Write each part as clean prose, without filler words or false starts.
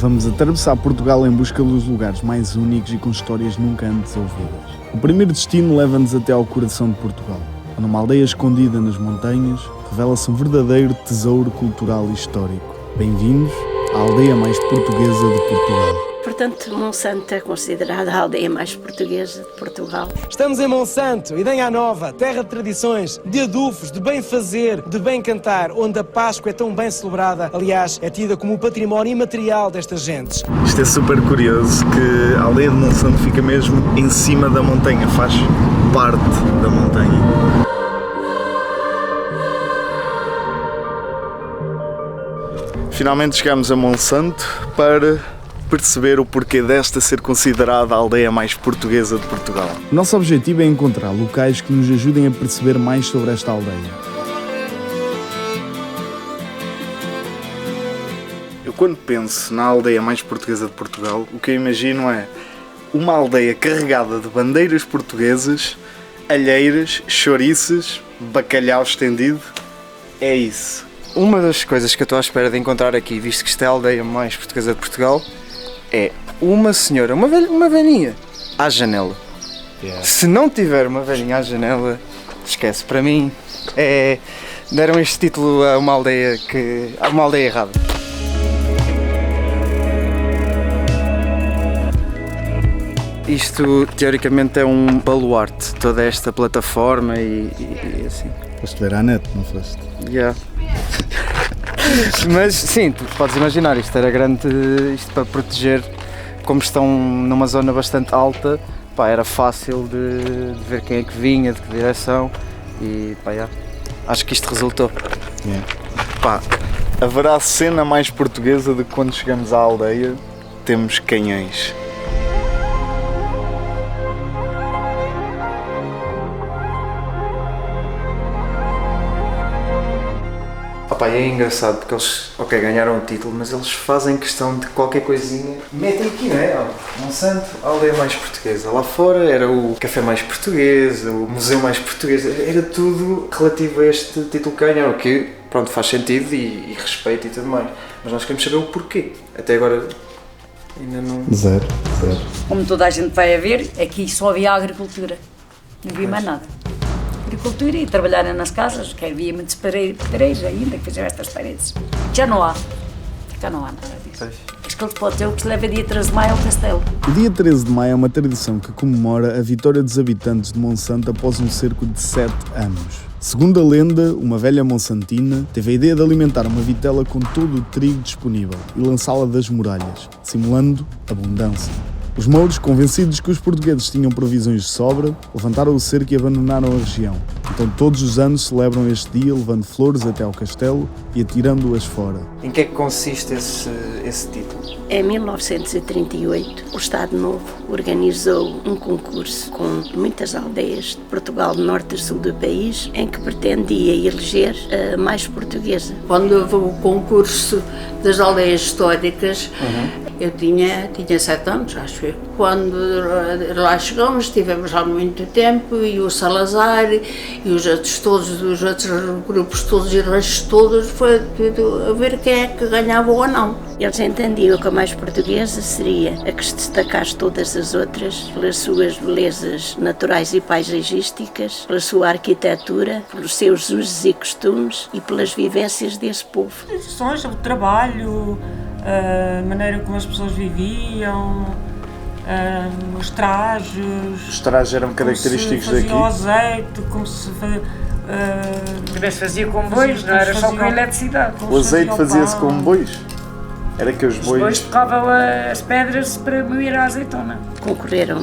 Vamos atravessar Portugal em busca dos lugares mais únicos e com histórias nunca antes ouvidas. O primeiro destino leva-nos até ao coração de Portugal, onde uma aldeia escondida nas montanhas revela-se um verdadeiro tesouro cultural e histórico. Bem-vindos à aldeia mais portuguesa de Portugal. Portanto, Monsanto é considerada a aldeia mais portuguesa de Portugal. Estamos em Monsanto, Idenha Nova, terra de tradições, de adufos, de bem fazer, de bem cantar, onde a Páscoa é tão bem celebrada. Aliás, é tida como o património imaterial destas gentes. Isto é super curioso, que a aldeia de Monsanto fica mesmo em cima da montanha, faz parte da montanha. Finalmente chegamos a Monsanto para perceber o porquê desta ser considerada a aldeia mais portuguesa de Portugal. O nosso objetivo é encontrar locais que nos ajudem a perceber mais sobre esta aldeia. Eu, quando penso na aldeia mais portuguesa de Portugal, o que eu imagino é uma aldeia carregada de bandeiras portuguesas, alheiras, chouriças, bacalhau estendido. É isso. Uma das coisas que eu estou à espera de encontrar aqui, visto que isto é a aldeia mais portuguesa de Portugal, é uma senhora, uma velhinha, à janela. Yeah. Se não tiver uma velhinha à janela, esquece. Para mim, deram este título a uma aldeia errada. Isto, teoricamente, é um baluarte, toda esta plataforma e assim. Foste ver à net, não foste? Yeah. Mas sim, tu podes imaginar, isto era grande, isto para proteger, como estão numa zona bastante alta, pá, era fácil de ver quem é que vinha, de que direção e pá, yeah, acho que isto resultou. Yeah. Pá, haverá cena mais portuguesa de que quando chegamos à aldeia temos canhões. Pá, é engraçado porque eles, ganharam o título, mas eles fazem questão de qualquer coisinha. Metem aqui, não é? Monsanto, a aldeia mais portuguesa. Lá fora era o café mais português, o museu mais português. Era tudo relativo a este título que ganharam, que, pronto, faz sentido e respeito e tudo mais. Mas nós queremos saber o porquê. Até agora ainda não... Zero. Como toda a gente vai a ver, aqui só havia agricultura. Não havia mais nada. Agricultura e trabalharem nas casas, que havia muitos pareiros ainda que faziam estas paredes. Já não há nada disso. Acho que ele pode ter o que se leva dia 13 de maio ao castelo. O dia 13 de maio é uma tradição que comemora a vitória dos habitantes de Monsanto após um cerco de 7 anos. Segundo a lenda, uma velha monsantina teve a ideia de alimentar uma vitela com todo o trigo disponível e lançá-la das muralhas, simulando abundância. Os mouros, convencidos que os portugueses tinham provisões de sobra, levantaram o cerco e abandonaram a região. Então todos os anos celebram este dia levando flores até ao castelo e atirando-as fora. Em que é que consiste esse título? Em 1938, o Estado Novo organizou um concurso com muitas aldeias de Portugal, do norte e sul do país, em que pretendia eleger a mais portuguesa. Quando houve o concurso das aldeias históricas, eu tinha 7 anos, acho eu. Quando lá chegamos, estivemos lá muito tempo, e o Salazar e os outros grupos todos e restos todos, foi tudo a ver quem é que ganhava ou não. Eles entendiam que a mais portuguesa seria a que se destacasse todas as outras pelas suas belezas naturais e paisagísticas, pela sua arquitetura, pelos seus usos e costumes e pelas vivências desse povo. Tradições, o trabalho, a maneira como as pessoas viviam, os trajes. Os trajes eram característicos daqui? Como se fazia o azeite, como se fazia... Também se fazia com bois, não era só com eletricidade. O azeite fazia-se com bois? Era que os bois tocavam as pedras para moer a azeitona. Concorreram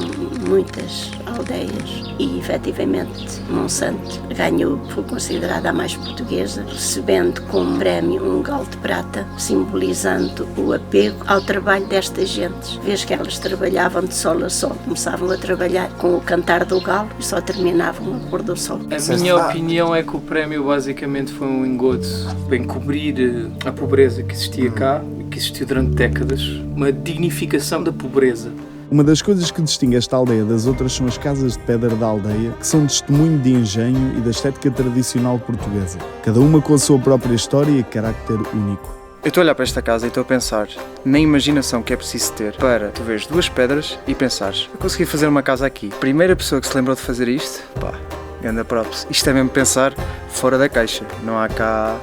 muitas aldeias e, efetivamente, Monsanto ganhou, foi considerada a mais portuguesa, recebendo como prémio um galo de prata, simbolizando o apego ao trabalho destas gentes. Vês que elas trabalhavam de sol a sol, começavam a trabalhar com o cantar do galo e só terminavam a pôr do sol. A minha opinião é que o prémio basicamente foi um engodo para encobrir a pobreza que existia cá, que existiu durante décadas, uma dignificação da pobreza. Uma das coisas que distingue esta aldeia das outras são as casas de pedra da aldeia, que são testemunho de engenho e da estética tradicional portuguesa, cada uma com a sua própria história e carácter único. Eu estou a olhar para esta casa e estou a pensar na imaginação que é preciso ter para tu veres 2 pedras e pensares, eu consegui fazer uma casa aqui. Primeira pessoa que se lembrou de fazer isto, pá, ganda props. Isto é mesmo pensar fora da caixa. Não há cá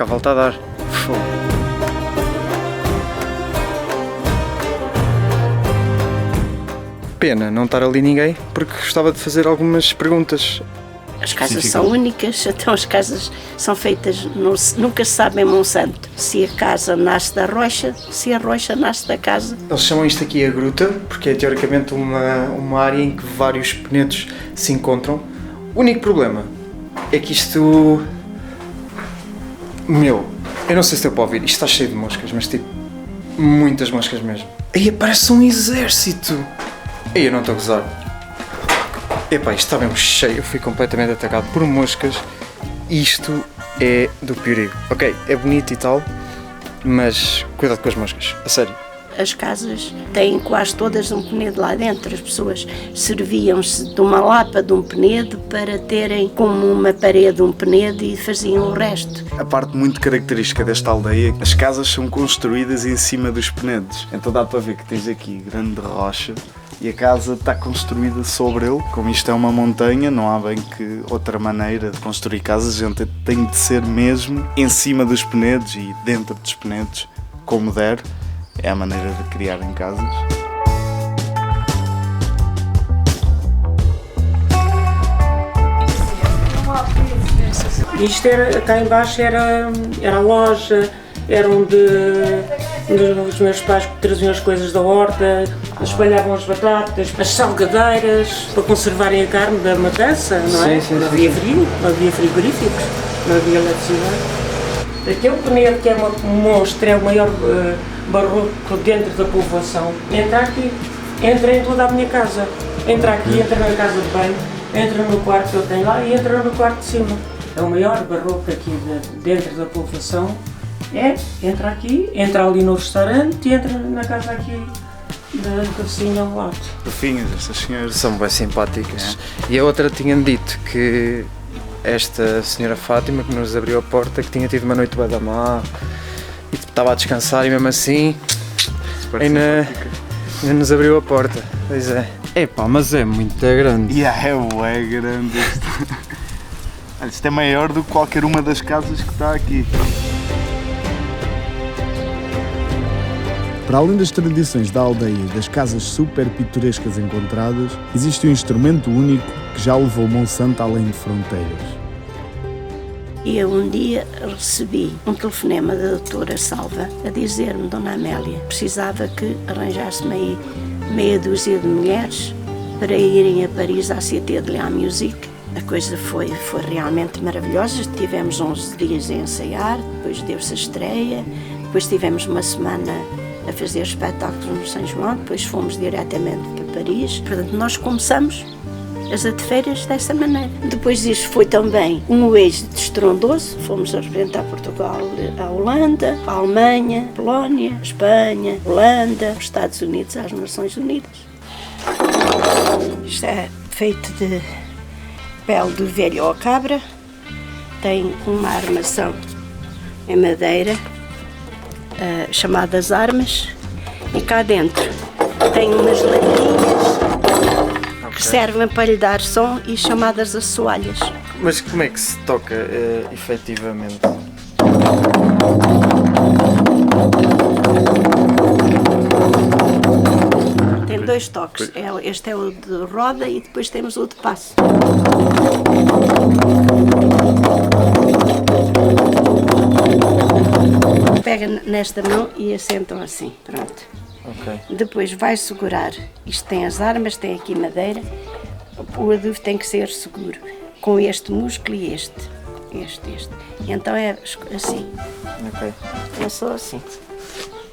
volta a dar. Fogo. Pena não estar ali ninguém, porque gostava de fazer algumas perguntas. As casas são únicas, então as casas são feitas, nunca se sabe em Monsanto se a casa nasce da rocha, se a rocha nasce da casa. Eles chamam isto aqui a gruta, porque é teoricamente uma área em que vários penedos se encontram. O único problema é que isto... Meu, eu não sei se deu para ouvir, isto está cheio de moscas, mas tipo, muitas moscas mesmo. Aí parece um exército! Aí eu não estou a gozar. Epá, isto está mesmo cheio, eu fui completamente atacado por moscas. Isto é do perigo. Ok, é bonito e tal, mas cuidado com as moscas, a sério. As casas têm quase todas um penedo lá dentro. As pessoas serviam-se de uma lapa de um penedo para terem como uma parede um penedo e faziam o resto. A parte muito característica desta aldeia, as casas são construídas em cima dos penedos. Então dá para ver que tens aqui grande rocha e a casa está construída sobre ele. Como isto é uma montanha, não há bem que outra maneira de construir casas. A gente tem de ser mesmo em cima dos penedos e dentro dos penedos, como der. É a maneira de criar em casas. Isto era, cá embaixo era a loja, era onde os meus pais traziam as coisas da horta, espalhavam as batatas, as salgadeiras para conservarem a carne da matança, não é? Sim, não havia frio, não havia frigoríficos, não havia eletricidade. Aquele penedo que é um monstro, é o maior barroco dentro da povoação. Entra aqui, entra em toda a minha casa. Entra aqui, entra na casa de banho, entra no quarto que eu tenho lá e entra no quarto de cima. É o maior barroco aqui dentro da povoação. Entra aqui, entra ali no restaurante e entra na casa aqui da vizinha ao lado. Fofinhas, estas senhoras. São bem simpáticas. E a outra tinha-me dito que esta senhora Fátima, que nos abriu a porta, que tinha tido uma noite bué da má e estava a descansar e mesmo assim ainda nos abriu a porta. Pois é. Epá, mas é muito grande. É grande isto. Isto é maior do que qualquer uma das casas que está aqui. Para além das tradições da aldeia e das casas super pitorescas encontradas, existe um instrumento único que já levou Monsanto além de fronteiras. E eu um dia recebi um telefonema da doutora Salva a dizer-me, Dona Amélia, precisava que arranjasse-me aí meia dúzia de mulheres para irem a Paris à Cité de la Musique. A coisa foi realmente maravilhosa. Tivemos 11 dias a ensaiar, depois deu-se a estreia, depois tivemos uma semana a fazer espetáculos no São João, depois fomos diretamente para Paris. Portanto, nós começamos as atefeiras dessa maneira. Depois disso foi também um êxito estrondoso. Fomos a representar Portugal, a Holanda, a Alemanha, a Polónia, a Espanha, a Holanda, os Estados Unidos, às Nações Unidas. Isto é feito de pele do velho ou cabra. Tem uma armação em madeira, chamadas armas, e cá dentro tem umas latinhas que servem para lhe dar som e chamadas assoalhas. Mas como é que se toca efetivamente? Tem 2 toques, este é o de roda e depois temos o de passo. Pega nesta mão e assentam assim, pronto. Okay. Depois vai segurar, isto tem as armas, tem aqui madeira, o adubo tem que ser seguro, com este músculo e este. Então é assim, Okay. é só assim,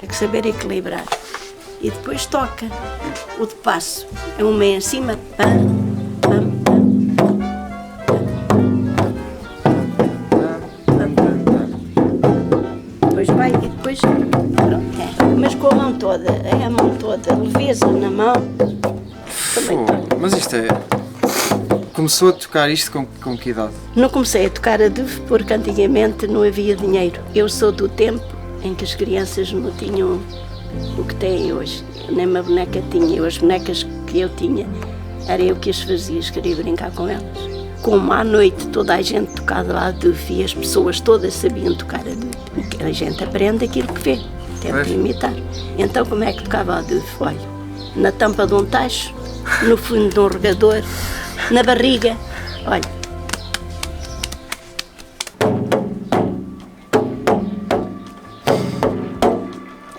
tem que saber equilibrar. E depois toca o de passo, é uma em cima, pam, pam, depois vai e depois, pronto, mas com a mão toda, é a mão toda, leveza na mão, também toca. Mas isto é... Começou a tocar isto com que idade? Não comecei a tocar adubo porque antigamente não havia dinheiro. Eu sou do tempo em que as crianças não tinham o que têm hoje. Nem uma boneca tinha. As bonecas que eu tinha, era eu que as fazia, queria brincar com elas. Como à noite toda a gente tocava a adufo e as pessoas todas sabiam tocar adufo. A gente aprende aquilo que vê, tenta imitar. Então como é que tocava a adufo? Olha, na tampa de um tacho, no fundo de um regador, na barriga, olha.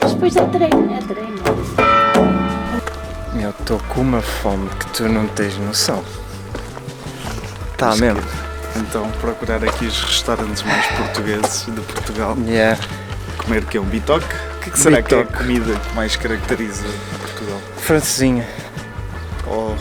Depois é treino. Eu estou com uma fome que tu não tens noção. Tá mesmo. Então procurar aqui os restaurantes mais portugueses de Portugal. Yeah. Comer que é um bitoque. O que será que é a Bitoque. comida que mais caracteriza Portugal? Francesinha. Ou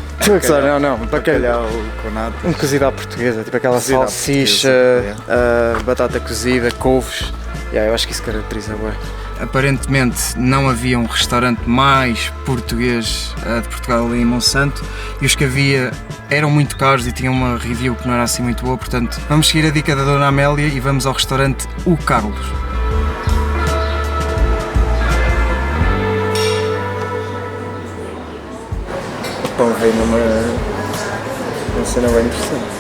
Não, bacalhau com nata. Um cozido à portuguesa, tipo aquela Cozido à salsicha, portuguesa, batata cozida, couves. Yeah, eu acho que isso caracteriza bem. Aparentemente não havia um restaurante mais português de Portugal ali em Monsanto, e os que havia eram muito caros e tinham uma review que não era assim muito boa, portanto vamos seguir a dica da Dona Amélia e vamos ao restaurante O Carlos. O pão veio numa cena bem interessante.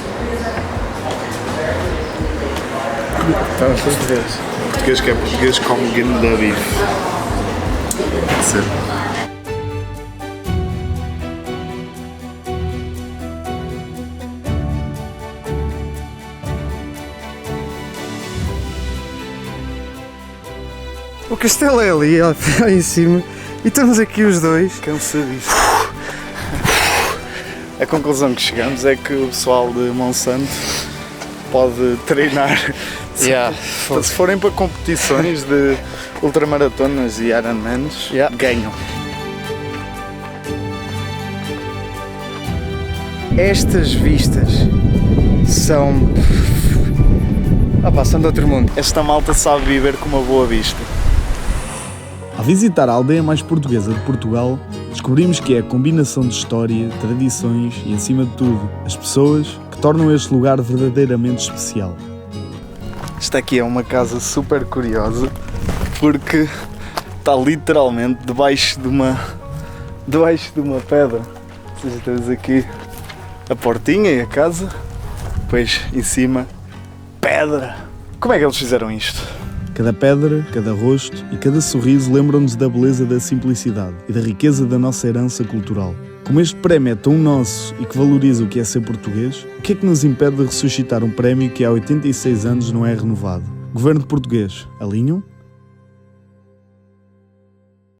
Então, português. Português que é português com ganda bife. Tem que ser. O castelo é ali, ó, em cima, e estamos aqui os dois. Cansadíssimo. A conclusão que chegamos é que o pessoal de Monsanto pode treinar. Yeah. Se forem para competições de ultramaratonas e Ironmans, ganham. Estas vistas são de outro mundo. Esta malta sabe viver com uma boa vista. Ao visitar a aldeia mais portuguesa de Portugal, descobrimos que é a combinação de história, tradições e, acima de tudo, as pessoas que tornam este lugar verdadeiramente especial. Esta aqui é uma casa super curiosa porque está literalmente debaixo de uma pedra. Ou seja, temos aqui a portinha e a casa, depois em cima, pedra. Como é que eles fizeram isto? Cada pedra, cada rosto e cada sorriso lembram-nos da beleza da simplicidade e da riqueza da nossa herança cultural. Como este prémio é tão nosso e que valoriza o que é ser português, o que é que nos impede de ressuscitar um prémio que há 86 anos não é renovado? Governo português, alinham?